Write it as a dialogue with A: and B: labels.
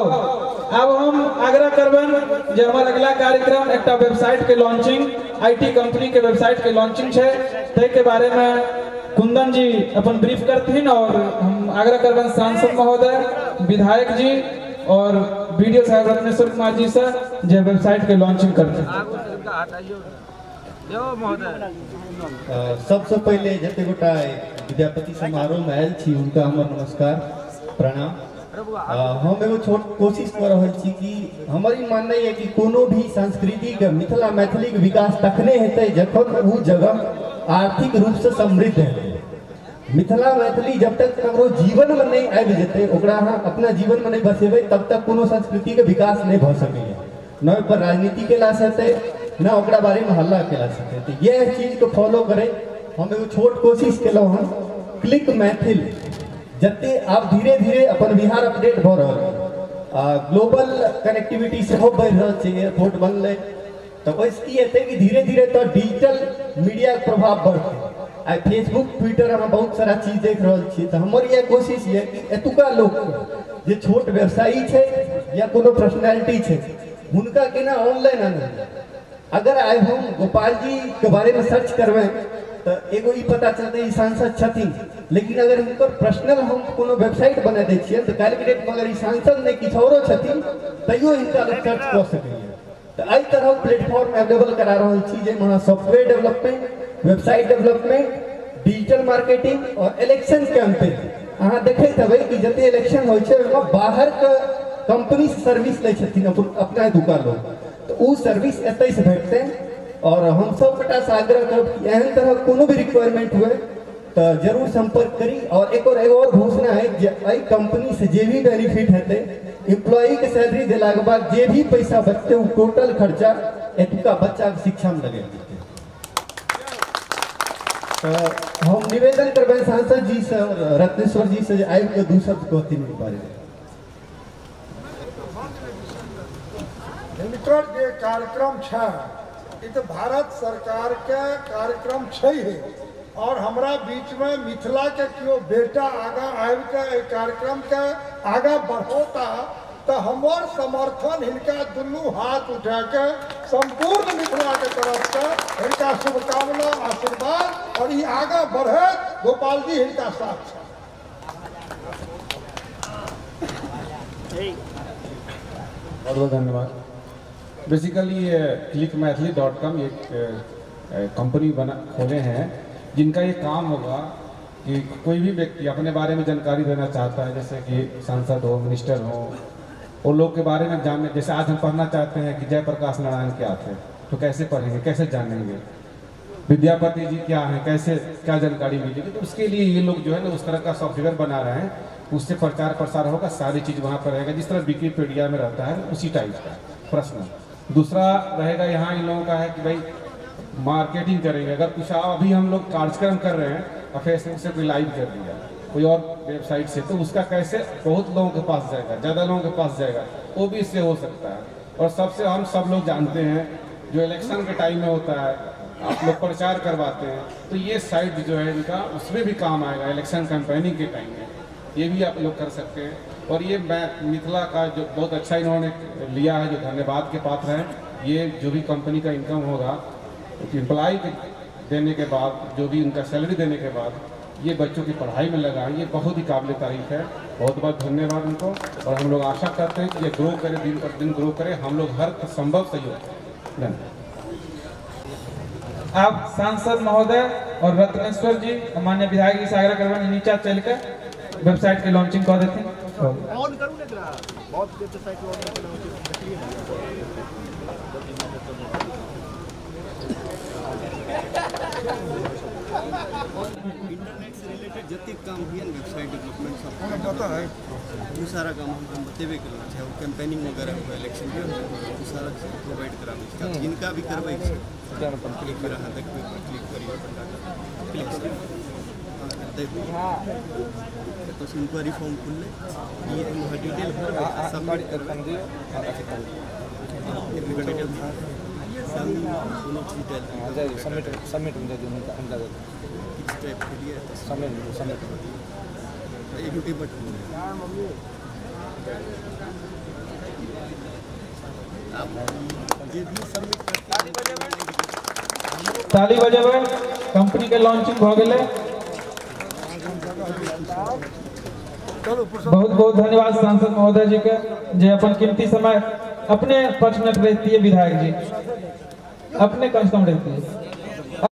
A: अब हम आग्रह करबन जे हमार अगला कार्यक्रम एक वेबसाइट के लॉन्चिंग आईटी कंपनी के वेबसाइट के लॉन्चिंग है ते के बारे में कुंदन जी अपन ब्रीफ करथिन और हम आग्रह करबन सांसद महोदय विधायक जी और वीडियो साहब रत्नेश्वर कुमार जी से जे वेबसाइट के लॉन्चिंग करथिन।
B: सबसे पहले जते गोटा विद्यापति समारोह में आयल छी उनका हमर नमस्कार प्रणाम। हम एगो छोट कोशिश कर रहल छी कि हमारी मानना है कि कोनो भी संस्कृति के मिथिला मैथिली के विकास तखने हेतै जखन वो जगह आर्थिक रूप से समृद्ध है। मिथिला मैथिली जब तक ककरो जीवन में नहीं आबि जेतै ओकरा अहाँ अपना जीवन में नहीं बसेबै तब तक कोनो संस्कृति के विकास नहीं भ सकैए। न पर राजनीति केला से हेतै न ओकरा बारे में हल्ला केला से हेतै। तो यह चीज को फॉलो करे हम एगो छोट कोशिश केलहुँ हन क्लिक मैथिल जते आप धीरे धीरे अपन बिहार अपडेट भ रहल ग्लोबल कनेक्टिविटी से हो बढ़ रहल छै एयरपोर्ट बनले तो ओइस की हेतै कि धीरे धीरे तो डिजिटल मीडिया के प्रभाव बढ़तै। आई फेसबुक ट्विटर में बहुत सारा चीज देख रहल छी तो हमर यह कोशिश है कि एतुका लोग जे छोट व्यवसायी छै या कोनो पर्सनालिटी छै हुनका केना ऑनलाइन आनल। अगर आई हम गोपाल जी के बारे में सर्च करबै तो एगो ई पता चलते ई सांसद छथिन लेकिन अगर हुनकर पर्सनल हम कोनो वेबसाइट बना दै छियै तो काल्हि के डेट में अगर ई सांसद नहीं किछु औरो छथिन तैयो हिनका लोग सर्च कऽ सकैए। तो एहि तरह प्लेटफॉर्म अवेलेबल करा रहल छी जाहिमे software development website development digital marketing और इलेक्शन कैंपेन अहाँ देखैत हेबै कि जते इलेक्शन होइ छै ओहिमे बाहर के कंपनी से सर्विस लै छथिन अपना दुकान लोग तो वो सर्विस एतै से भेटतै। और हम सब गोटा से आग्रह करब कि एहन तरह कोनो भी रिक्वायरमेंट हुए तो जरूर संपर्क करी। और एक और घोषणा है जे एहि कंपनी से जे भी बेनिफिट हेतै एम्प्लॉई के सैलरी देला के बाद जे भी पैसा बचतै वो टोटल खर्चा एतुका बच्चा के शिक्षा में लगेल जेतै। तो हम निवेदन करबै सांसद जी से और रत्नेश्वर जी से आबि के दू शब्द कहथिन एहि बारे में।
C: हिनकर जे कार्यक्रम छै ई तो भारत सरकार के कार्यक्रम छै और हमरा बीच में मिथिला के क्यों बेटा आगा आबि के कार्यक्रम के आगा बढ़ोता तो हमर समर्थन हिनका दुनू हाथ उठा के संपूर्ण मिथिला के तरफ से हिनका शुभकामना आशीर्वाद और ये आगा बढ़े गोपाल जी हिनका साथ
D: बहुत बहुत धन्यवाद। बेसिकली clickmaithili.com एक कंपनी खोले हैं जिनका ये काम होगा कि कोई भी व्यक्ति अपने बारे में जानकारी देना चाहता है जैसे कि सांसद हो मिनिस्टर हो और लोग के बारे में जानने जैसे आज हम पढ़ना चाहते हैं कि जयप्रकाश नारायण क्या थे तो कैसे पढ़ेंगे कैसे जानेंगे विद्यापति जी क्या हैं कैसे क्या जानकारी मिलेगी। तो उसके लिए ये लोग जो है ना उस तरह का सॉफ्टवेयर बना रहे हैं उससे प्रचार प्रसार होगा सारी चीज़ वहाँ पर रहेगा जिस तरह विकिपीडिया में रहता है उसी टाइप का प्रश्न। दूसरा रहेगा यहाँ इन लोगों का है कि भाई मार्केटिंग करेंगे अगर कुछ अभी हम लोग कार्यक्रम कर रहे हैं और फेसबुक से कोई लाइव कर दिया कोई और वेबसाइट से तो उसका कैसे बहुत लोगों के पास जाएगा ज़्यादा लोगों के पास जाएगा वो भी इससे हो सकता है। और सबसे हम सब लोग जानते हैं जो इलेक्शन के टाइम में होता है आप लोग प्रचार करवाते हैं तो ये साइट जो है इनका उसमें भी काम आएगा इलेक्शन कैंपेनिंग के टाइम में ये भी आप लोग कर सकते हैं। और ये मिथिला का जो बहुत अच्छा इन्होंने लिया है जो धन्यवाद के पात्र हैं। ये जो भी कंपनी का इनकम होगा एम्प्लॉय के देने के बाद जो भी उनका सैलरी देने के बाद ये बच्चों की पढ़ाई में लगाएं ये बहुत ही काबिल तारीफ है। बहुत बहुत धन्यवाद उनको और हम लोग आशा करते हैं कि ये ग्रो करे दिन पर दिन ग्रो करे हम लोग हर संभव सहयोग धन्यवाद।
A: आप सांसद महोदय और रत्नेश्वर जी मान्य विधायक जी से आग्रह करवाने नीचा चल के वेबसाइट के लॉन्चिंग कर देते हैं।
E: ऑन करूं ना बहुत वेबसाइट इंटरनेट से रिलेटेड जितने काम हुए वेबसाइट डेवलपमेंट सब पता है वो सारा काम हम बतेबे करना चाहे कैंपेनिंग वगैरह हुआ इलेक्शन के वो सारा प्रोवाइड करावे जिनका भी करबै क्लिक कर अहाँ देखबै क्लिक करिए क्लिक तो इंक्वायरी फॉर्म खुलले ये डिटेल भर सबमिट कर दिए डिटेल सबमिट सबमिट हो जाए उनका स्टेप के लिए सबमिट एक बटन आप जे भी सबमिट करके
A: ताली बजेबै। कंपनी के लॉन्चिंग भ गेलै। बहुत बहुत धन्यवाद सांसद महोदय जी के जे अपन कीमती समय अपने 5 मिनट रहती है। विधायक जी अपने कम से कम रहती है।